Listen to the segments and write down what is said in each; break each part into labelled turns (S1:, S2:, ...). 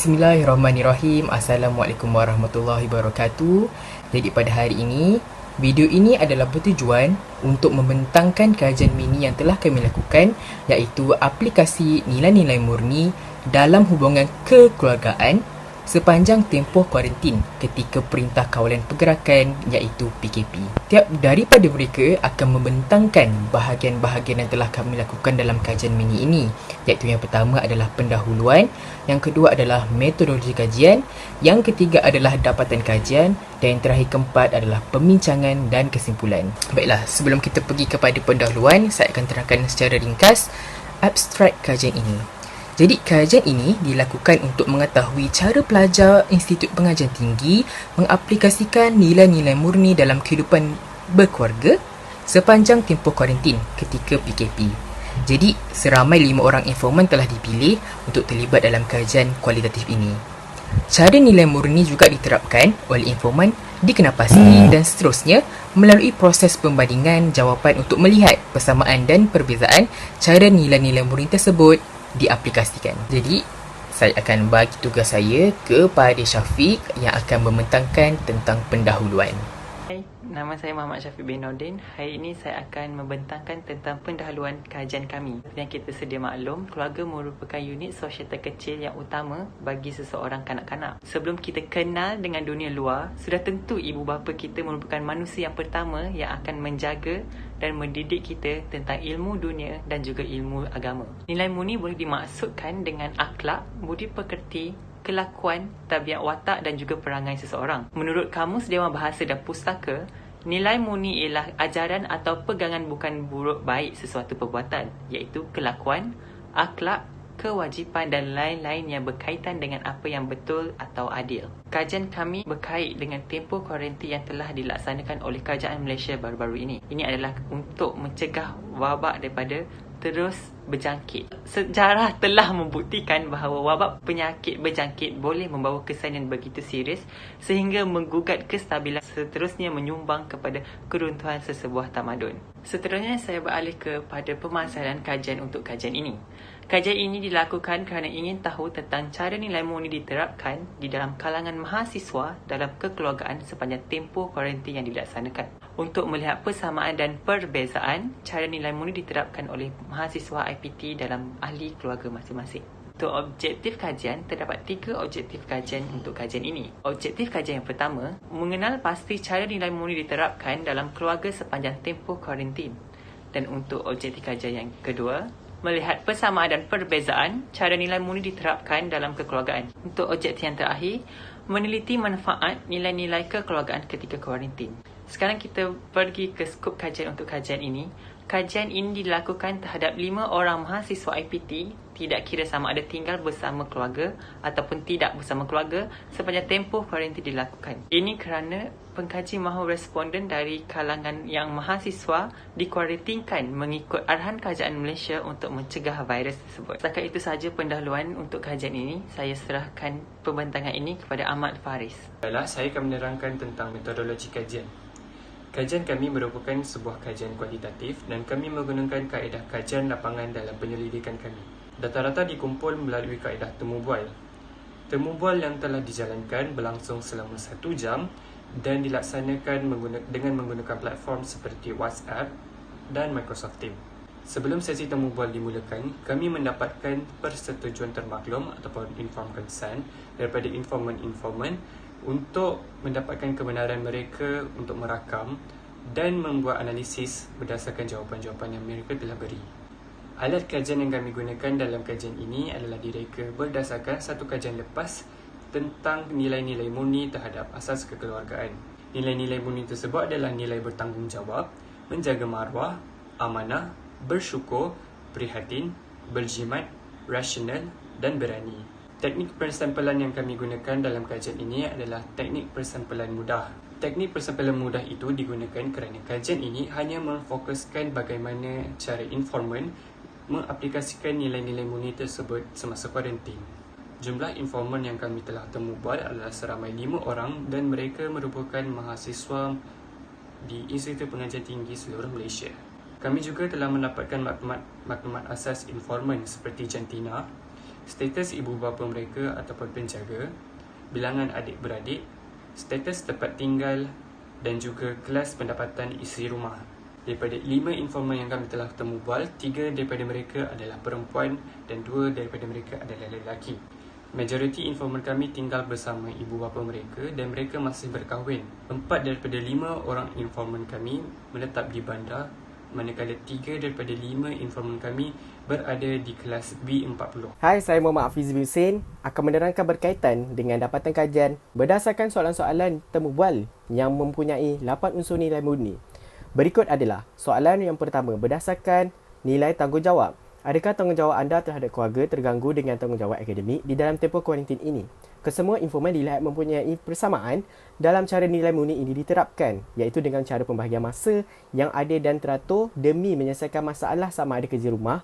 S1: Bismillahirrahmanirrahim. Assalamualaikum warahmatullahi wabarakatuh. Jadi pada hari ini, video ini adalah bertujuan untuk membentangkan kajian mini yang telah kami lakukan, iaitu aplikasi nilai-nilai murni dalam hubungan kekeluargaan sepanjang tempoh kuarantin ketika Perintah Kawalan Pergerakan iaitu PKP. Tiap daripada mereka akan membentangkan bahagian-bahagian yang telah kami lakukan dalam kajian mini ini, iaitu yang pertama adalah pendahuluan, yang kedua adalah metodologi kajian, yang ketiga adalah dapatan kajian, dan yang terakhir keempat adalah pembincangan dan kesimpulan. Baiklah, sebelum kita pergi kepada pendahuluan, saya akan terangkan secara ringkas abstrak kajian ini. Jadi, kajian ini dilakukan untuk mengetahui cara pelajar Institut Pengajian Tinggi mengaplikasikan nilai-nilai murni dalam kehidupan berkeluarga sepanjang tempoh kuarantin ketika PKP. Jadi, seramai 5 orang informan telah dipilih untuk terlibat dalam kajian kualitatif ini. Cara nilai murni juga diterapkan oleh informan dikenal pasti dan seterusnya melalui proses pembandingan jawapan untuk melihat persamaan dan perbezaan cara nilai-nilai murni tersebut diaplikasikan. Jadi, saya akan bagi tugas saya kepada Syafiq yang akan membentangkan tentang pendahuluan.
S2: Hai, nama saya Muhammad Syafiq bin Nordin. Hari ini saya akan membentangkan tentang pendahuluan kajian kami. Yang kita sedia maklum, keluarga merupakan unit sosial terkecil yang utama bagi seseorang kanak-kanak. Sebelum kita kenal dengan dunia luar, sudah tentu ibu bapa kita merupakan manusia yang pertama yang akan menjaga dan mendidik kita tentang ilmu dunia dan juga ilmu agama. Nilai murni boleh dimaksudkan dengan akhlak, budi pekerti, kelakuan, tabiat watak dan juga perangai seseorang. Menurut Kamus Dewan Bahasa dan Pustaka, nilai murni ialah ajaran atau pegangan bukan buruk baik sesuatu perbuatan, iaitu kelakuan, akhlak, kewajipan dan lain-lain yang berkaitan dengan apa yang betul atau adil. Kajian kami berkait dengan tempoh kuarantin yang telah dilaksanakan oleh Kerajaan Malaysia baru-baru ini. Ini adalah untuk mencegah wabak daripada terus berjangkit. Sejarah telah membuktikan bahawa wabak penyakit berjangkit boleh membawa kesan yang begitu serius sehingga menggugat kestabilan, seterusnya menyumbang kepada keruntuhan sesebuah tamadun. Seterusnya saya beralih kepada pemasaran kajian untuk kajian ini. Kajian ini dilakukan kerana ingin tahu tentang cara nilai murni diterapkan di dalam kalangan mahasiswa dalam kekeluargaan sepanjang tempoh kuarantin yang dilaksanakan. Untuk melihat persamaan dan perbezaan cara nilai murni diterapkan oleh mahasiswa IPT dalam ahli keluarga masing-masing. Untuk objektif kajian, terdapat 3 objektif kajian untuk kajian ini. Objektif kajian yang pertama, mengenal pasti cara nilai murni diterapkan dalam keluarga sepanjang tempoh kuarantin. Dan untuk objektif kajian yang kedua, melihat persamaan dan perbezaan cara nilai murni diterapkan dalam kekeluargaan. Untuk objektif yang terakhir, meneliti manfaat nilai-nilai kekeluargaan ketika kuarantin. Sekarang kita pergi ke skop kajian untuk kajian ini. Kajian ini dilakukan terhadap 5 orang mahasiswa IPT, tidak kira sama ada tinggal bersama keluarga ataupun tidak bersama keluarga sepanjang tempoh kuarantin dilakukan. Ini kerana pengkaji mahu responden dari kalangan yang mahasiswa dikuarantinkan mengikut arahan Kerajaan Malaysia untuk mencegah virus tersebut. Setakat itu sahaja pendahuluan untuk kajian ini. Saya serahkan pembentangan ini kepada Ahmad Faris.
S3: Baiklah, saya akan menerangkan tentang metodologi kajian. Kajian kami merupakan sebuah kajian kualitatif dan kami menggunakan kaedah kajian lapangan dalam penyelidikan kami. Data-data dikumpul melalui kaedah temu bual. Temu bual yang telah dijalankan berlangsung selama 1 jam dan dilaksanakan dengan menggunakan platform seperti WhatsApp dan Microsoft Teams. Sebelum sesi temu bual dimulakan, kami mendapatkan persetujuan termaklum ataupun informed consent daripada informan-informan untuk mendapatkan kebenaran mereka untuk merakam dan membuat analisis berdasarkan jawapan-jawapan yang mereka telah beri. Alat kajian yang kami gunakan dalam kajian ini adalah direka berdasarkan satu kajian lepas tentang nilai-nilai murni terhadap asas kekeluargaan. Nilai-nilai murni tersebut adalah nilai bertanggungjawab, menjaga maruah, amanah, bersyukur, prihatin, berjimat, rasional dan berani. Teknik persampulan yang kami gunakan dalam kajian ini adalah teknik persampulan mudah. Teknik persampulan mudah itu digunakan kerana kajian ini hanya memfokuskan bagaimana cara informan mengaplikasikan nilai-nilai murni tersebut semasa kuarantin. Jumlah informan yang kami telah temu bual adalah seramai 5 orang dan mereka merupakan mahasiswa di Institut Pengajian Tinggi seluruh Malaysia. Kami juga telah mendapatkan maklumat asas informan seperti jantina, status ibu bapa mereka ataupun penjaga, bilangan adik-beradik, status tempat tinggal dan juga kelas pendapatan isi rumah. Daripada 5 informan yang kami telah temu bual, 3 daripada mereka adalah perempuan dan 2 daripada mereka adalah lelaki. Majoriti informan kami tinggal bersama ibu bapa mereka dan mereka masih berkahwin. 4 daripada 5 orang informan kami menetap di bandar, manakala 3 daripada 5 informan kami berada di kelas B40.
S4: Hai, saya Muhammad Hafiz bin Hussein akan menerangkan berkaitan dengan dapatan kajian berdasarkan soalan-soalan temu bual yang mempunyai 8 unsur nilai murni. Berikut adalah soalan yang pertama berdasarkan nilai tanggungjawab. Adakah tanggungjawab anda terhadap keluarga terganggu dengan tanggungjawab akademik di dalam tempoh kuarantin ini? Kesemua informan dilihat mempunyai persamaan dalam cara nilai murni ini diterapkan, iaitu dengan cara pembahagian masa yang adil dan teratur demi menyelesaikan masalah sama ada kerja rumah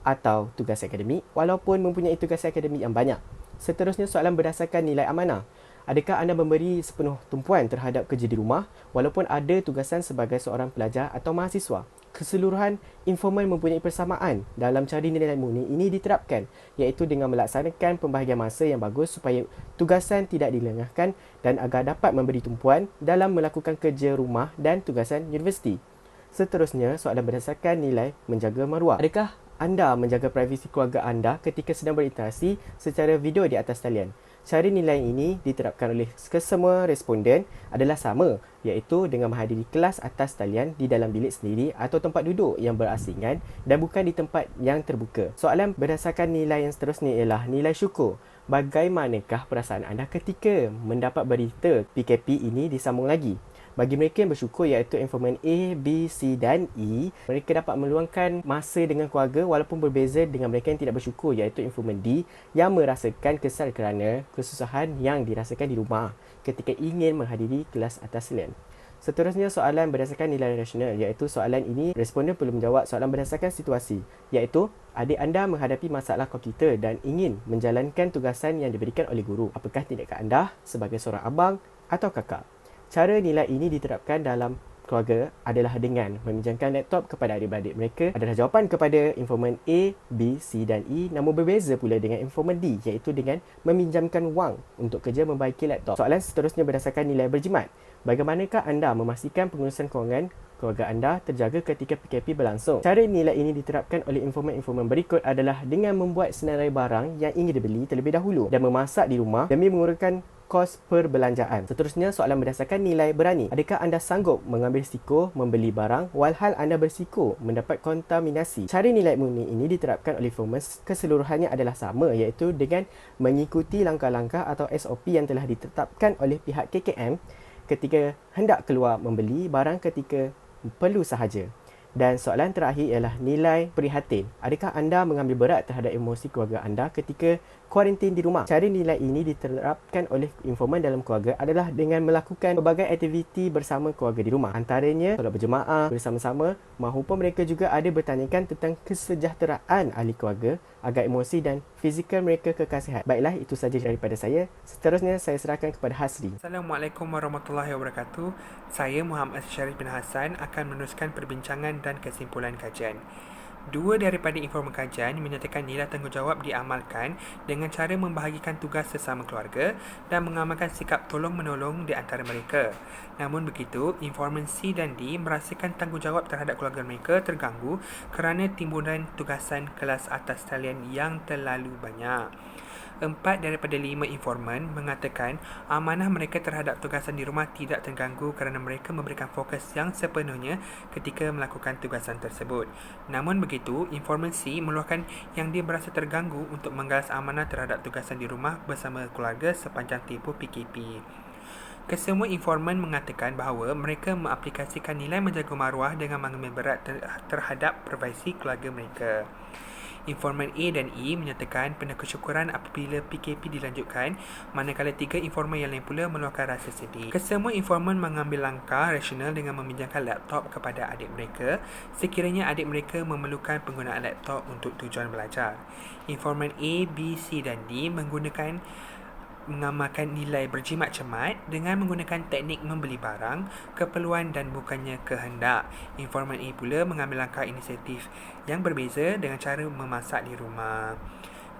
S4: atau tugas akademik walaupun mempunyai tugas akademik yang banyak. Seterusnya soalan berdasarkan nilai amanah. Adakah anda memberi sepenuh tumpuan terhadap kerja di rumah walaupun ada tugasan sebagai seorang pelajar atau mahasiswa? Keseluruhan informan mempunyai persamaan dalam cara nilai murni ini diterapkan, iaitu dengan melaksanakan pembahagian masa yang bagus supaya tugasan tidak dilengahkan dan agar dapat memberi tumpuan dalam melakukan kerja rumah dan tugasan universiti. Seterusnya, soalan berdasarkan nilai menjaga maruah. Adakah anda menjaga privasi keluarga anda ketika sedang berinteraksi secara video di atas talian? Cara nilai ini diterapkan oleh kesemua responden adalah sama, iaitu dengan menghadiri kelas atas talian di dalam bilik sendiri atau tempat duduk yang berasingan dan bukan di tempat yang terbuka. Soalan berdasarkan nilai yang seterusnya ialah nilai syukur. Bagaimanakah perasaan anda ketika mendapat berita PKP ini disambung lagi? Bagi mereka yang bersyukur, iaitu informan A, B, C dan E, mereka dapat meluangkan masa dengan keluarga walaupun berbeza dengan mereka yang tidak bersyukur, iaitu informan D yang merasakan kesal kerana kesusahan yang dirasakan di rumah ketika ingin menghadiri kelas atas talian. Seterusnya soalan berdasarkan nilai rasional, iaitu soalan ini responden perlu menjawab soalan berdasarkan situasi, iaitu adik anda menghadapi masalah komputer dan ingin menjalankan tugasan yang diberikan oleh guru. Apakah tindakan anda sebagai seorang abang atau kakak? Cara nilai ini diterapkan dalam keluarga adalah dengan meminjamkan laptop kepada adik-beradik mereka. Adalah jawapan kepada informan A, B, C dan E, namun berbeza pula dengan informan D, iaitu dengan meminjamkan wang untuk kerja membaiki laptop. Soalan seterusnya berdasarkan nilai berjimat. Bagaimanakah anda memastikan pengurusan kewangan keluarga anda terjaga ketika PKP berlangsung? Cara nilai ini diterapkan oleh informan-informan berikut adalah dengan membuat senarai barang yang ingin dibeli terlebih dahulu dan memasak di rumah demi mengurangkan kos perbelanjaan. Seterusnya soalan berdasarkan nilai berani. Adakah anda sanggup mengambil risiko membeli barang walhal anda berisiko mendapat kontaminasi? Cara nilai murni ini diterapkan oleh informan keseluruhannya adalah sama, iaitu dengan mengikuti langkah-langkah atau SOP yang telah ditetapkan oleh pihak KKM ketika hendak keluar membeli barang ketika perlu sahaja. Dan soalan terakhir ialah nilai prihatin. Adakah anda mengambil berat terhadap emosi keluarga anda ketika kuarantin di rumah? Cara nilai ini diterapkan oleh informan dalam keluarga adalah dengan melakukan pelbagai aktiviti bersama keluarga di rumah. Antaranya solat berjemaah bersama-sama, mahupun mereka juga ada bertanyakan tentang kesejahteraan ahli keluarga agar emosi dan fizikal mereka kekal sihat. Baiklah, itu sahaja daripada saya. Seterusnya saya serahkan kepada Hasri.
S5: Assalamualaikum warahmatullahi wabarakatuh. Saya Muhammad Syarif bin Hassan akan meneruskan perbincangan dan kesimpulan kajian. Dua daripada informan kajian menyatakan nilai tanggungjawab diamalkan dengan cara membahagikan tugas sesama keluarga dan mengamalkan sikap tolong-menolong di antara mereka. Namun begitu, informan C dan D merasakan tanggungjawab terhadap keluarga mereka terganggu kerana timbulan tugasan kelas atas talian yang terlalu banyak. 4 daripada 5 informan mengatakan amanah mereka terhadap tugasan di rumah tidak terganggu kerana mereka memberikan fokus yang sepenuhnya ketika melakukan tugasan tersebut. Namun begitu, informan C meluahkan yang dia berasa terganggu untuk menggalas amanah terhadap tugasan di rumah bersama keluarga sepanjang tempoh PKP. Kesemua informan mengatakan bahawa mereka mengaplikasikan nilai menjaga maruah dengan mengambil berat terhadap privasi keluarga mereka. Informan A dan E menyatakan penuh kesyukuran apabila PKP dilanjutkan, manakala 3 informan yang lain pula meluahkan rasa sedih. Kesemua informan mengambil langkah rasional dengan meminjamkan laptop kepada adik mereka sekiranya adik mereka memerlukan penggunaan laptop untuk tujuan belajar. Informan A, B, C dan D mengamalkan nilai berjimat cermat dengan menggunakan teknik membeli barang, keperluan dan bukannya kehendak. Informan A pula mengambil langkah inisiatif yang berbeza dengan cara memasak di rumah.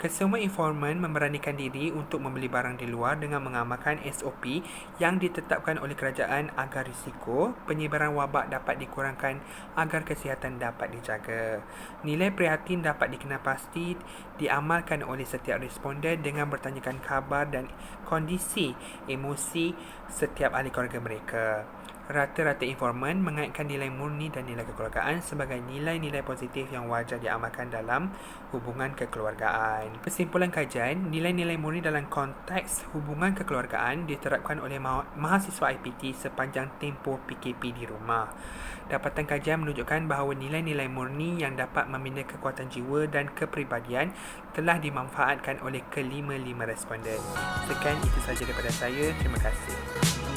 S5: Kesemua informan memberanikan diri untuk membeli barang di luar dengan mengamalkan SOP yang ditetapkan oleh kerajaan agar risiko penyebaran wabak dapat dikurangkan agar kesihatan dapat dijaga. Nilai prihatin dapat dikenal pasti diamalkan oleh setiap responden dengan bertanyakan khabar dan kondisi emosi setiap ahli keluarga mereka. Rata-rata informan mengaitkan nilai murni dan nilai kekeluargaan sebagai nilai-nilai positif yang wajar diamalkan dalam hubungan kekeluargaan. Kesimpulan kajian, nilai-nilai murni dalam konteks hubungan kekeluargaan diterapkan oleh mahasiswa IPT sepanjang tempoh PKP di rumah. Dapatan kajian menunjukkan bahawa nilai-nilai murni yang dapat membina kekuatan jiwa dan kepribadian telah dimanfaatkan oleh kelima-lima responden. Sekian itu sahaja daripada saya. Terima kasih.